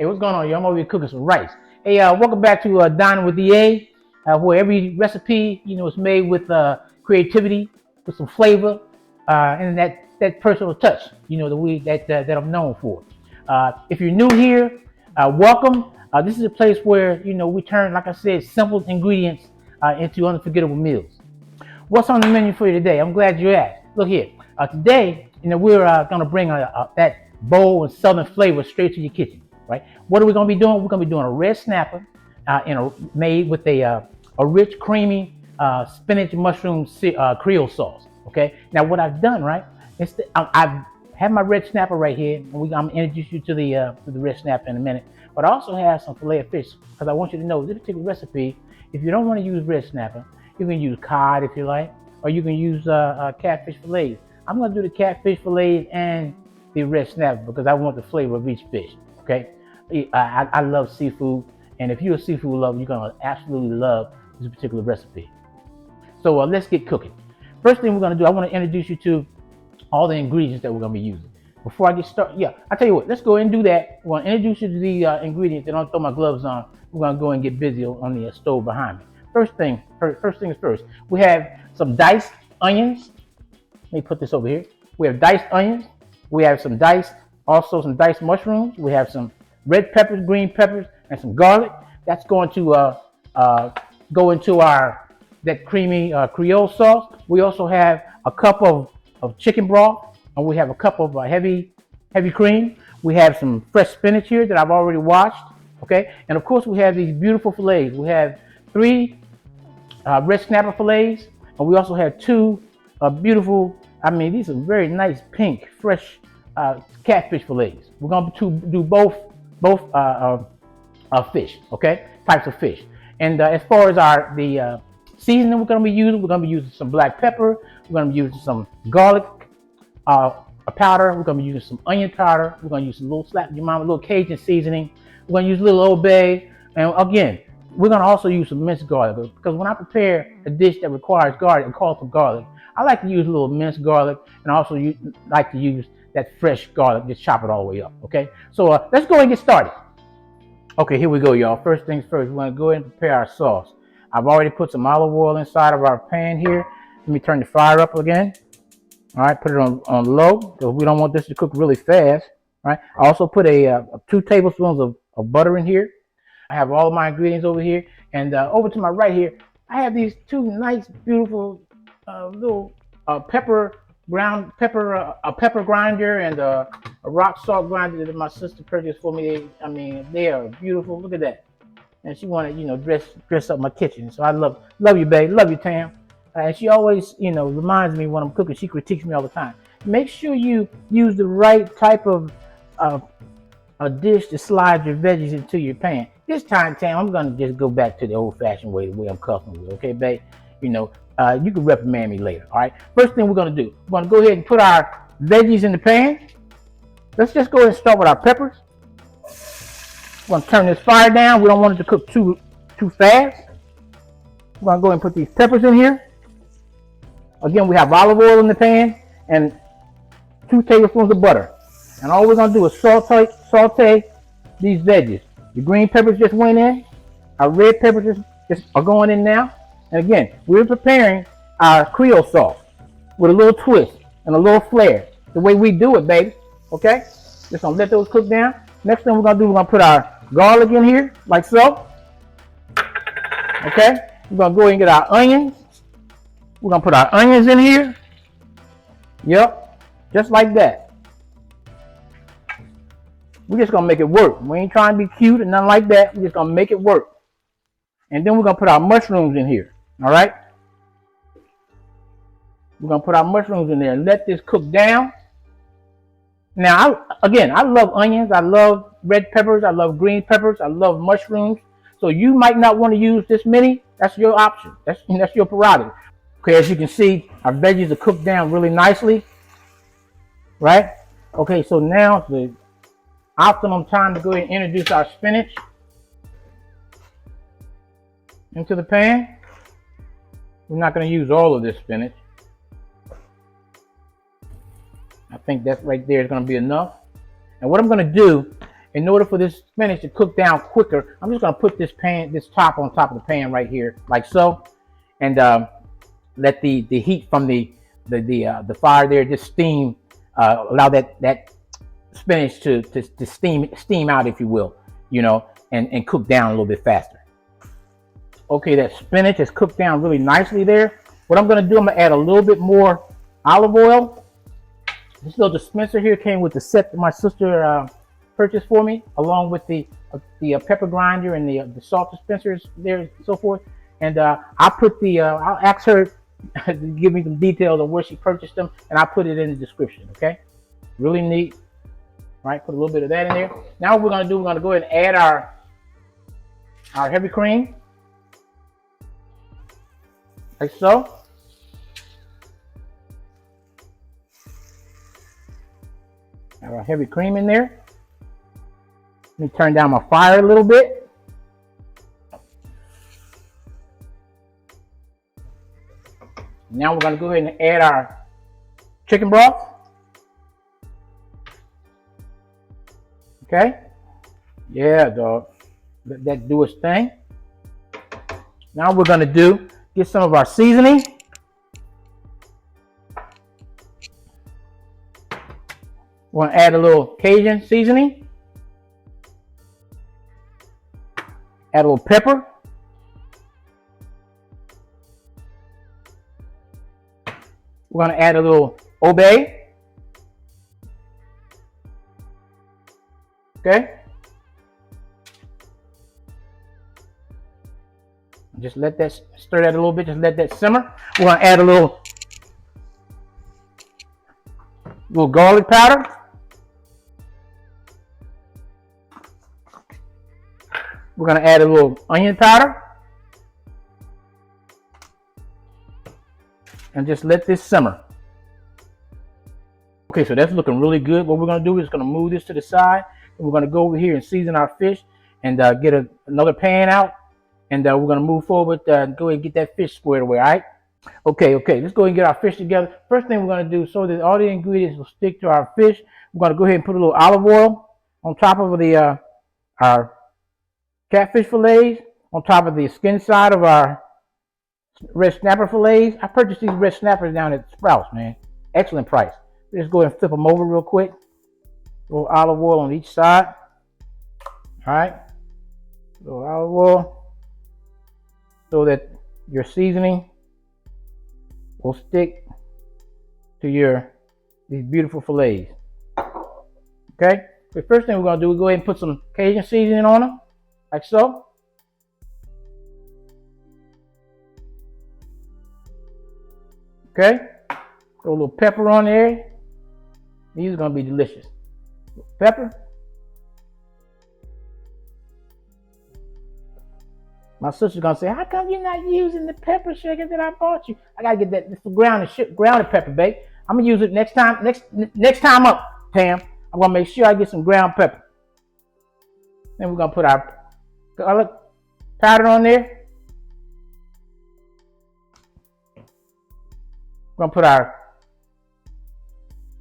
Hey, what's going on, y'all? I'm over here cooking some rice. Hey, welcome back to Dining with DA, where every recipe, is made with creativity, with some flavor, and that personal touch, the way that I'm known for. If you're new here, welcome. This is a place where, we turn, like I said, simple ingredients into unforgettable meals. What's on the menu for you today? I'm glad you asked. Look here. Today, we're going to bring that bold and southern flavor straight to your kitchen, right? What are we going to be doing? We're going to be doing a red snapper made with a rich, creamy spinach mushroom Creole sauce. Okay. Now, what I've done, right? I've had my red snapper right here, and I'm going to introduce you to the red snapper in a minute. But I also have some filet of fish because I want you to know this particular recipe. If you don't want to use red snapper, you can use cod if you like, or you can use catfish fillets. I'm going to do the catfish fillets and the red snapper because I want the flavor of each fish. Okay, I love seafood, and if you're a seafood lover, you're going to absolutely love this particular recipe. So let's get cooking. First thing we're going to do, I want to introduce you to all the ingredients that we're going to be using. Before I get started, I tell you what, let's go ahead and do that. We're going to introduce you to the ingredients. And don't throw my gloves on. We're going to go and get busy on the stove behind me. First things first. We have some diced onions. Let me put this over here. We have diced onions. We have some diced mushrooms. We have some red peppers, green peppers, and some garlic. That's going to go into that creamy Creole sauce. We also have a cup of chicken broth, and we have a cup of heavy cream. We have some fresh spinach here that I've already washed. Okay, and of course we have these beautiful fillets. We have 3 red snapper fillets, and we also have 2 beautiful. These are very nice pink, fresh catfish fillets. We're going to do both fish, okay, types of fish. And as far as the seasoning we're going to be using some black pepper. We're going to be using some garlic powder. We're going to be using some onion powder. We're going to use a little slap your mama, a little Cajun seasoning. We're going to use a little Old Bay, and again, we're going to also use some minced garlic because when I prepare a dish that requires garlic and calls for garlic, I like to use a little minced garlic, and I also like to use that fresh garlic. Just chop it all the way up. Okay, so let's go and get started. Okay, here we go, y'all. First things first, we're going to go ahead and prepare our sauce. I've already put some olive oil inside of our pan here. Let me turn the fire up again. All right, put it on low because we don't want this to cook really fast. All right. I also put 2 tablespoons of butter in here. I have all of my ingredients over here, and over to my right here, I have these 2 nice, beautiful little pepper grinder and a rock salt grinder that my sister purchased for me. They are beautiful. Look at that. And she wanted, dress up my kitchen. So I love you, babe. Love you, Tam. And she always, reminds me when I'm cooking. She critiques me all the time. Make sure you use the right type of a dish to slide your veggies into your pan. This time, Tam, I'm gonna just go back to the old-fashioned way, the way I'm cooking with. Okay, babe. You can reprimand me later. All right. First thing we're gonna do, we're gonna go ahead and put our veggies in the pan. Let's just go ahead and start with our peppers. We're gonna turn this fire down. We don't want it to cook too fast. We're gonna go ahead and put these peppers in here. Again, we have olive oil in the pan and 2 tablespoons of butter. And all we're gonna do is saute these veggies. The green peppers just went in. Our red peppers just are going in now. And again, we're preparing our Creole sauce with a little twist and a little flair. The way we do it, baby. Okay? Just gonna let those cook down. Next thing we're gonna do, we're gonna put our garlic in here, like so. Okay? We're gonna go ahead and get our onions. We're gonna put our onions in here. Yep, just like that. We're just gonna make it work. We ain't trying to be cute and nothing like that. We're just gonna make it work. And then we're gonna put our mushrooms in here. All right? We're gonna put our mushrooms in there and let this cook down. Now, I love onions. I love red peppers. I love green peppers. I love mushrooms. So you might not want to use this many. That's your option. That's your prerogative. Okay, as you can see, our veggies are cooked down really nicely. Right? Okay, so now it's the optimum time to go ahead and introduce our spinach into the pan. We're not going to use all of this spinach. I think that right there is going to be enough. And what I'm going to do in order for this spinach to cook down quicker, I'm just gonna put this top on top of the pan right here, like so, and let the heat from the fire there just steam, allow that spinach to steam out, if you will, and cook down a little bit faster. Okay, that spinach is cooked down really nicely there. What I'm gonna do, I'm gonna add a little bit more olive oil. This little dispenser here came with the set that my sister purchased for me, along with the pepper grinder and the salt dispensers there and so forth. And I'll ask her to give me some details on where she purchased them, and I'll put it in the description, okay? Really neat. All right, put a little bit of that in there. Now what we're gonna do, we're gonna go ahead and add our heavy cream, like so. Have our heavy cream in there. Let me turn down my fire a little bit. Now we're going to go ahead and add our chicken broth. Okay. Yeah, dog. Let that do its thing. Now we're going to get some of our seasoning. We're going to add a little Cajun seasoning. Add a little pepper. We're going to add a little Old Bay. Okay. Just let that stir that a little bit. Just let that simmer. We're going to add a little garlic powder. We're going to add a little onion powder. And just let this simmer. Okay, so that's looking really good. What we're going to do is going to move this to the side. And we're going to go over here and season our fish and get another pan out. And we're going to move forward, go ahead and get that fish squared away, all right? Okay, let's go ahead and get our fish together. First thing we're going to do, so that all the ingredients will stick to our fish, we're going to go ahead and put a little olive oil on top of our catfish fillets, on top of the skin side of our red snapper fillets. I purchased these red snappers down at Sprouts, man. Excellent price. Let's go ahead and flip them over real quick. A little olive oil on each side. All right. A little olive oil so that your seasoning will stick to these beautiful fillets. Okay. The first thing we're going to do is go ahead and put some Cajun seasoning on them, like so. Okay, throw a little pepper on there. These are going to be delicious. Pepper. My sister's going to say, how come you're not using the pepper shaker that I bought you? I got to get that. This is grounded pepper, babe. I'm going to use it next time up, Tam. I'm going to make sure I get some ground pepper. Then we're going to put our garlic powder on there. We're going to put our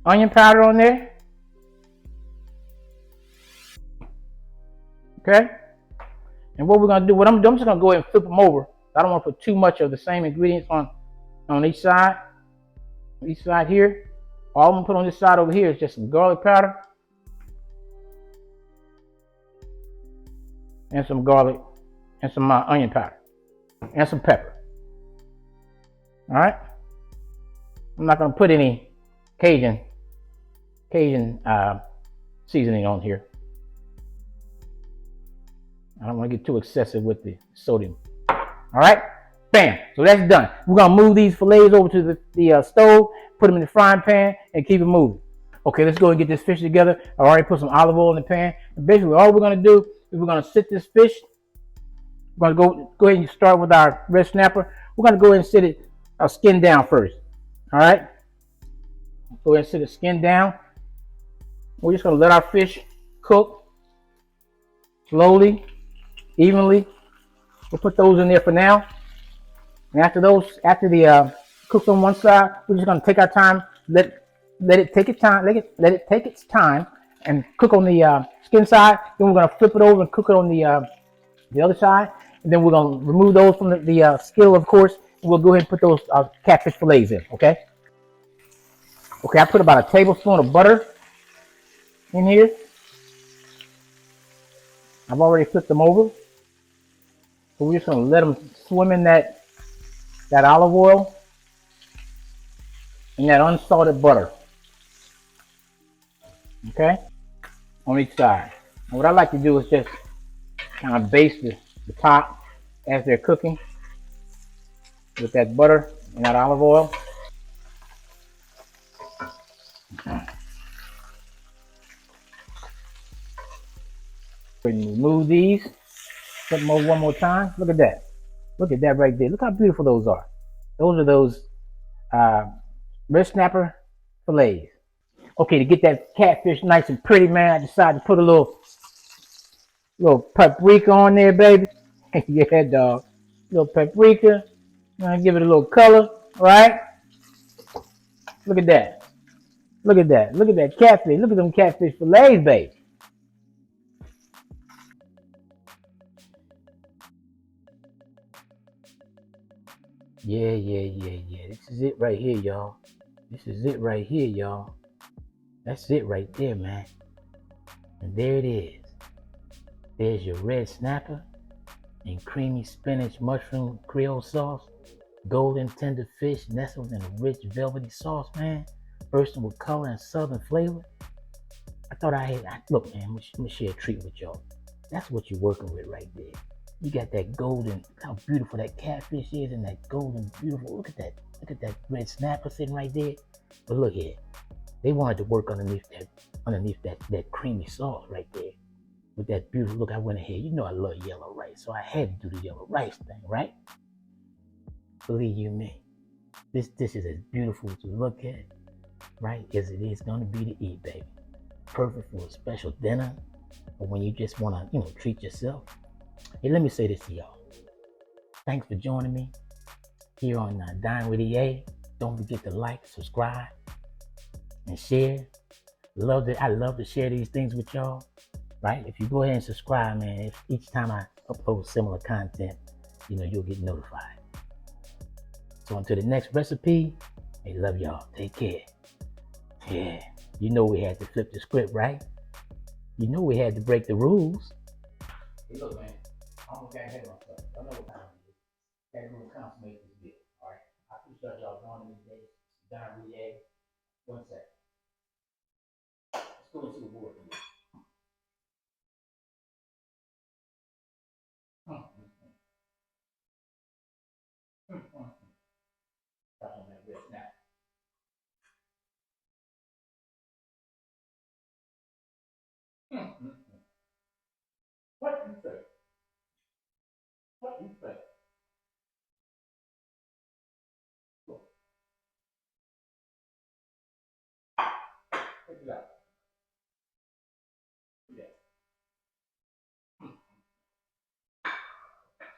onion powder on there. Okay. And what we're going to do, I'm just going to go ahead and flip them over. I don't want to put too much of the same ingredients on each side. On each side here. All I'm going to put on this side over here is just some garlic powder. And some garlic. And some onion powder. And some pepper. All right. I'm not going to put any Cajun seasoning on here. I don't want to get too excessive with the sodium. All right, bam. So that's done. We're going to move these fillets over to the stove, put them in the frying pan, and keep it moving. Okay, let's go and get this fish together. I already put some olive oil in the pan. And basically, all we're going to do is we're going to sit this fish. We're going to go ahead and start with our red snapper. We're going to go ahead and sit it skin down first. All right, go ahead and sit the skin down. We're just going to let our fish cook slowly, evenly. We'll put those in there for now. And after the cooks on one side, we're just going to take our time, let it take its time, and cook on the skin side. Then we're gonna flip it over and cook it on the other side. And then we're gonna remove those from the skill, of course. And we'll go ahead and put those catfish fillets in. Okay. Okay. I put about a tablespoon of butter in here. I've already flipped them over. So we're just gonna let them swim in that olive oil and that unsalted butter. Okay. On each side. And what I like to do is just kind of baste the top as they're cooking with that butter and that olive oil. Remove these. Flip them over one more time. Look at that. Look at that right there. Look how beautiful those are. Those are those uh, red snapper fillets. Okay, to get that catfish nice and pretty, man, I decided to put a little paprika on there, baby. Yeah, dog. Little paprika. Give it a little color, right? Look at that. Look at that. Look at that catfish. Look at them catfish fillets, baby. Yeah, yeah, yeah, yeah. This is it right here, y'all. This is it right here, y'all. That's it right there, man. And there it is. There's your red snapper and creamy spinach mushroom Creole sauce. Golden tender fish nestled in a rich velvety sauce, man. Bursting with color and southern flavor. I thought look, man, let me share a treat with y'all. That's what you're working with right there. You got that golden, look how beautiful that catfish is, and that golden, beautiful. Look at that red snapper sitting right there. But look here, they wanted to work underneath that creamy sauce right there with that beautiful. Look, I went ahead. You know I love yellow rice, so I had to do the yellow rice thing, right? Believe you me, this dish is as beautiful to look at, right, as it is going to be to eat, baby. Perfect for a special dinner, or when you just want to, treat yourself. Hey, let me say this to y'all. Thanks for joining me here on Dine with EA. Don't forget to like, subscribe, and share. I love to share these things with y'all. Right? If you go ahead and subscribe, man, if each time I upload similar content, you'll get notified. So until the next recipe, hey, love y'all. Take care. Yeah. You know we had to flip the script, right? You know we had to break the rules. Hey, look, man. I almost got ahead of myself. I know what time it is. Got to go consummate this deal. All right. I appreciate y'all joining me today. Don Rie. 1 second. Let's go into the board here. That's on that red snap. What you say? What you say? Check it out. Yeah.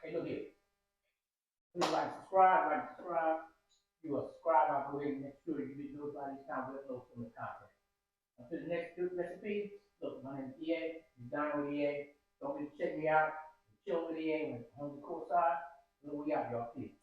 Hey, look here. Please like, subscribe. If you are subscribed, I'll go ahead and make sure you get notified each time we upload some of the content. Until the next recipe, look, my name is EA. You're down with EA. Don't forget to check me out. Chill with EA on the course side. Look, we out, y'all. Peace.